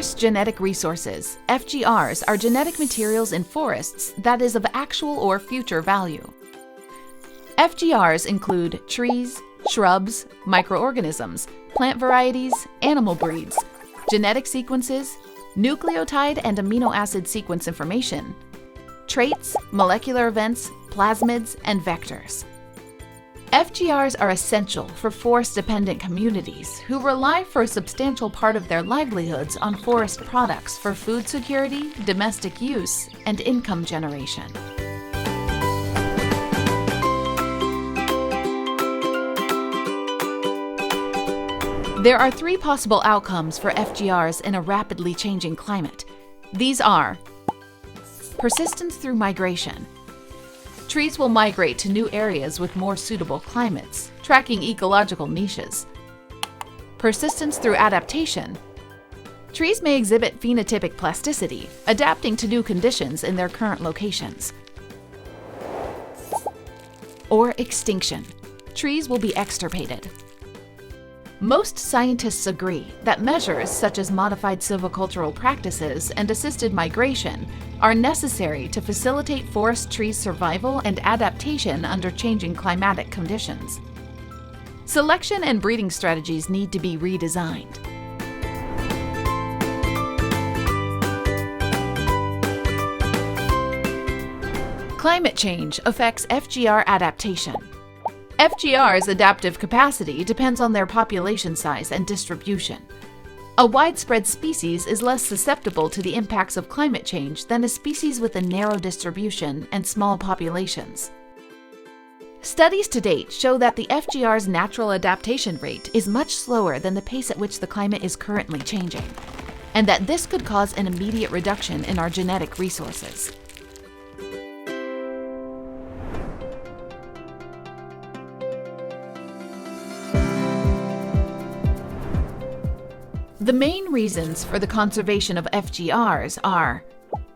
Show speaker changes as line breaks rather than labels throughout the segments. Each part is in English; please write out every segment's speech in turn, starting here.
Forest genetic resources, FGRs, are genetic materials in forests that is of actual or future value. FGRs include trees, shrubs, microorganisms, plant varieties, animal breeds, genetic sequences, nucleotide and amino acid sequence information, traits, molecular events, plasmids, and vectors. FGRs are essential for forest-dependent communities who rely for a substantial part of their livelihoods on forest products for food security, domestic use, and income generation. There are three possible outcomes for FGRs in a rapidly changing climate. These are: persistence through migration. Trees will migrate to new areas with more suitable climates, tracking ecological niches. Persistence through adaptation. Trees may exhibit phenotypic plasticity, adapting to new conditions in their current locations. Or extinction. Trees will be extirpated. Most scientists agree that measures such as modified silvicultural practices and assisted migration are necessary to facilitate forest trees' survival and adaptation under changing climatic conditions. Selection and breeding strategies need to be redesigned. Climate change affects FGR adaptation. FGR's adaptive capacity depends on their population size and distribution. A widespread species is less susceptible to the impacts of climate change than a species with a narrow distribution and small populations. Studies to date show that the FGR's natural adaptation rate is much slower than the pace at which the climate is currently changing, and that this could cause an immediate reduction in our genetic resources. The main reasons for the conservation of FGRs are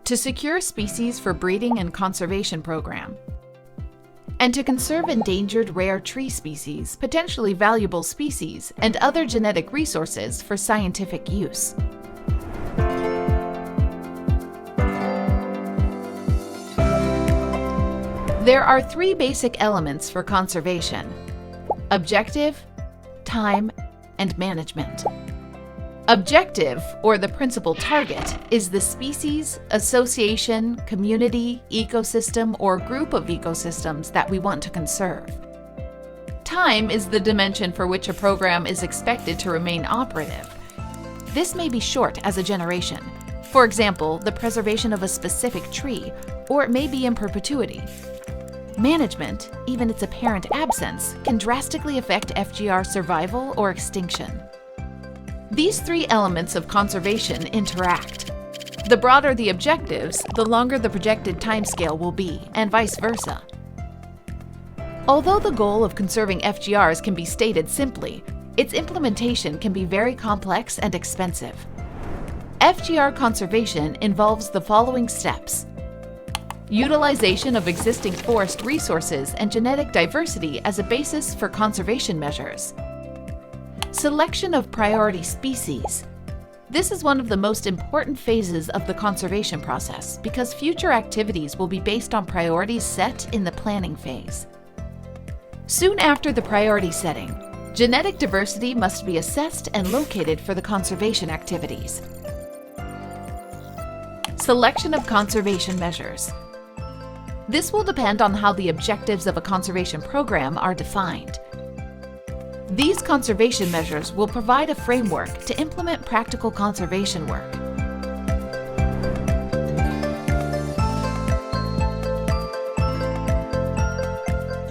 to secure species for breeding and conservation program, and to conserve endangered rare tree species, potentially valuable species, and other genetic resources for scientific use. There are three basic elements for conservation: objective, time, and management. Objective, or the principal target, is the species, association, community, ecosystem, or group of ecosystems that we want to conserve. Time is the dimension for which a program is expected to remain operative. This may be short as a generation, for example, the preservation of a specific tree, or it may be in perpetuity. Management, even its apparent absence, can drastically affect FGR survival or extinction. These three elements of conservation interact. The broader the objectives, the longer the projected timescale will be, and vice versa. Although the goal of conserving FGRs can be stated simply, its implementation can be very complex and expensive. FGR conservation involves the following steps: utilization of existing forest resources and genetic diversity as a basis for conservation measures. Selection of priority species. This is one of the most important phases of the conservation process because future activities will be based on priorities set in the planning phase. Soon after the priority setting, genetic diversity must be assessed and located for the conservation activities. Selection of conservation measures. This will depend on how the objectives of a conservation program are defined. These conservation measures will provide a framework to implement practical conservation work.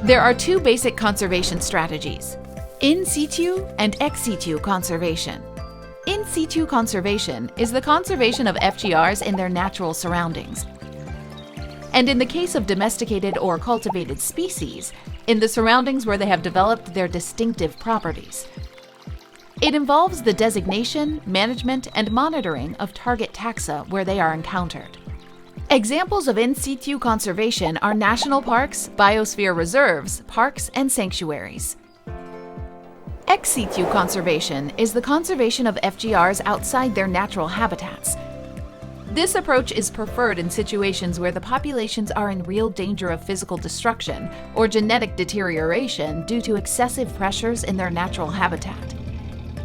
There are two basic conservation strategies: in situ and ex situ conservation. In situ conservation is the conservation of FGRs in their natural surroundings. And in the case of domesticated or cultivated species, in the surroundings where they have developed their distinctive properties. It involves the designation, management, and monitoring of target taxa where they are encountered. Examples of in situ conservation are national parks, biosphere reserves, parks, and sanctuaries. Ex situ conservation is the conservation of FGRs outside their natural habitats. This approach is preferred in situations where the populations are in real danger of physical destruction or genetic deterioration due to excessive pressures in their natural habitat.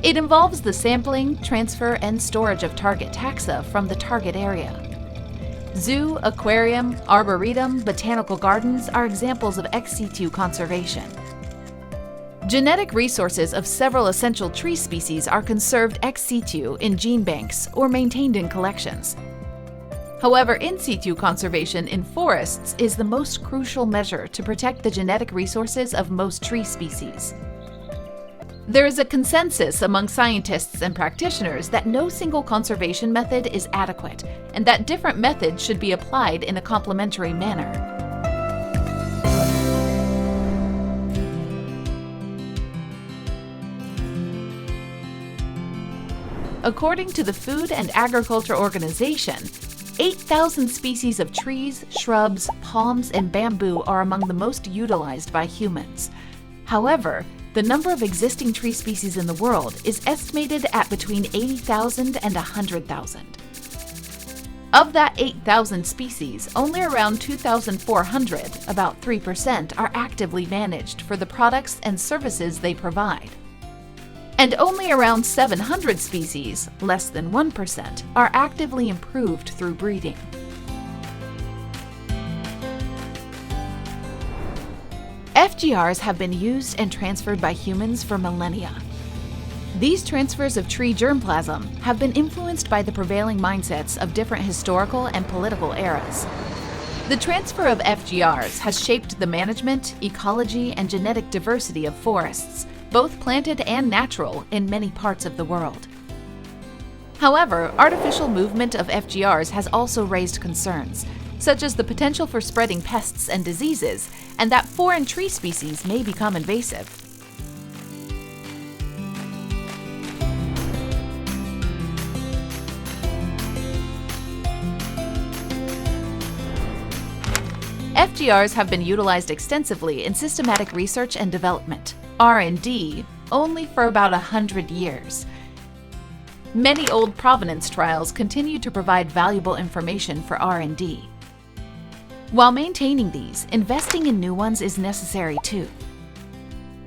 It involves the sampling, transfer, and storage of target taxa from the target area. Zoo, aquarium, arboretum, botanical gardens are examples of ex situ conservation. Genetic resources of several essential tree species are conserved ex situ in gene banks or maintained in collections. However, in situ conservation in forests is the most crucial measure to protect the genetic resources of most tree species. There is a consensus among scientists and practitioners that no single conservation method is adequate, and that different methods should be applied in a complementary manner. According to the Food and Agriculture Organization, 8,000 species of trees, shrubs, palms, and bamboo are among the most utilized by humans. However, the number of existing tree species in the world is estimated at between 80,000 and 100,000. Of that 8,000 species, only around 2,400, about 3%, are actively managed for the products and services they provide. And only around 700 species, less than 1%, are actively improved through breeding. FGRs have been used and transferred by humans for millennia. These transfers of tree germplasm have been influenced by the prevailing mindsets of different historical and political eras. The transfer of FGRs has shaped the management, ecology, and genetic diversity of forests, both planted and natural, in many parts of the world. However, artificial movement of FGRs has also raised concerns, such as the potential for spreading pests and diseases, and that foreign tree species may become invasive. FGRs have been utilized extensively in systematic research and development, R&D, only for about 100 years. Many old provenance trials continue to provide valuable information for R&D. While maintaining these, investing in new ones is necessary too.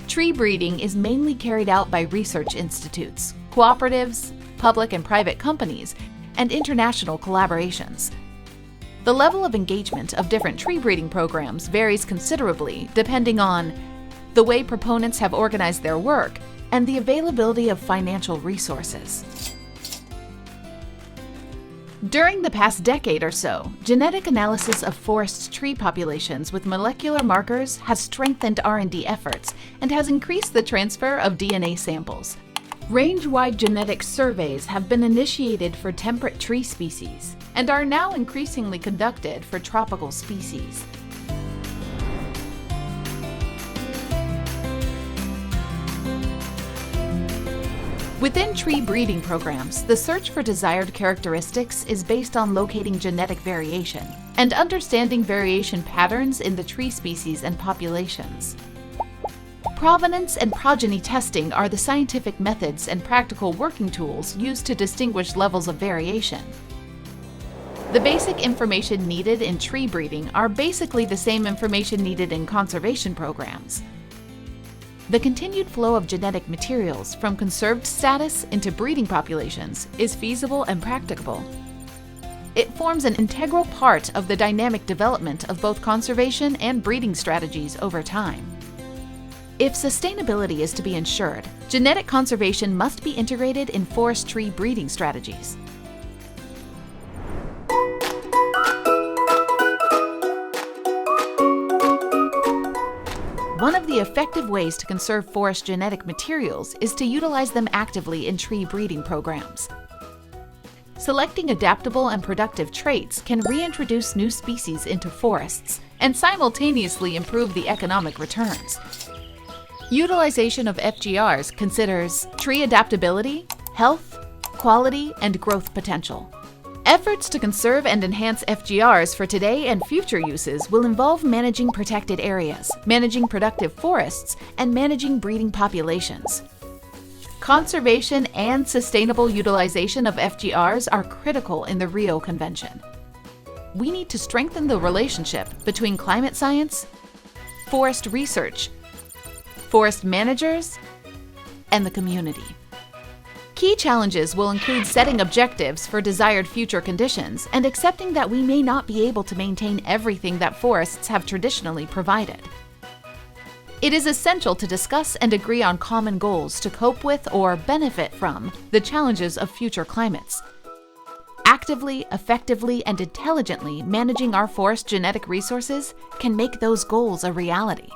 Tree breeding is mainly carried out by research institutes, cooperatives, public and private companies, and international collaborations. The level of engagement of different tree breeding programs varies considerably depending on the way proponents have organized their work and the availability of financial resources. During the past decade or so, genetic analysis of forest tree populations with molecular markers has strengthened R&D efforts and has increased the transfer of DNA samples. Range-wide genetic surveys have been initiated for temperate tree species and are now increasingly conducted for tropical species. Within tree breeding programs, the search for desired characteristics is based on locating genetic variation and understanding variation patterns in the tree species and populations. Provenance and progeny testing are the scientific methods and practical working tools used to distinguish levels of variation. The basic information needed in tree breeding are basically the same information needed in conservation programs. The continued flow of genetic materials from conserved status into breeding populations is feasible and practicable. It forms an integral part of the dynamic development of both conservation and breeding strategies over time. If sustainability is to be ensured, genetic conservation must be integrated in forest tree breeding strategies. One of the effective ways to conserve forest genetic materials is to utilize them actively in tree breeding programs. Selecting adaptable and productive traits can reintroduce new species into forests and simultaneously improve the economic returns. Utilization of FGRs considers tree adaptability, health, quality, and growth potential. Efforts to conserve and enhance FGRs for today and future uses will involve managing protected areas, managing productive forests, and managing breeding populations. Conservation and sustainable utilization of FGRs are critical in the Rio Convention. We need to strengthen the relationship between climate science, forest research, forest managers, and the community. Key challenges will include setting objectives for desired future conditions and accepting that we may not be able to maintain everything that forests have traditionally provided. It is essential to discuss and agree on common goals to cope with or benefit from the challenges of future climates. Actively, effectively, and intelligently managing our forest genetic resources can make those goals a reality.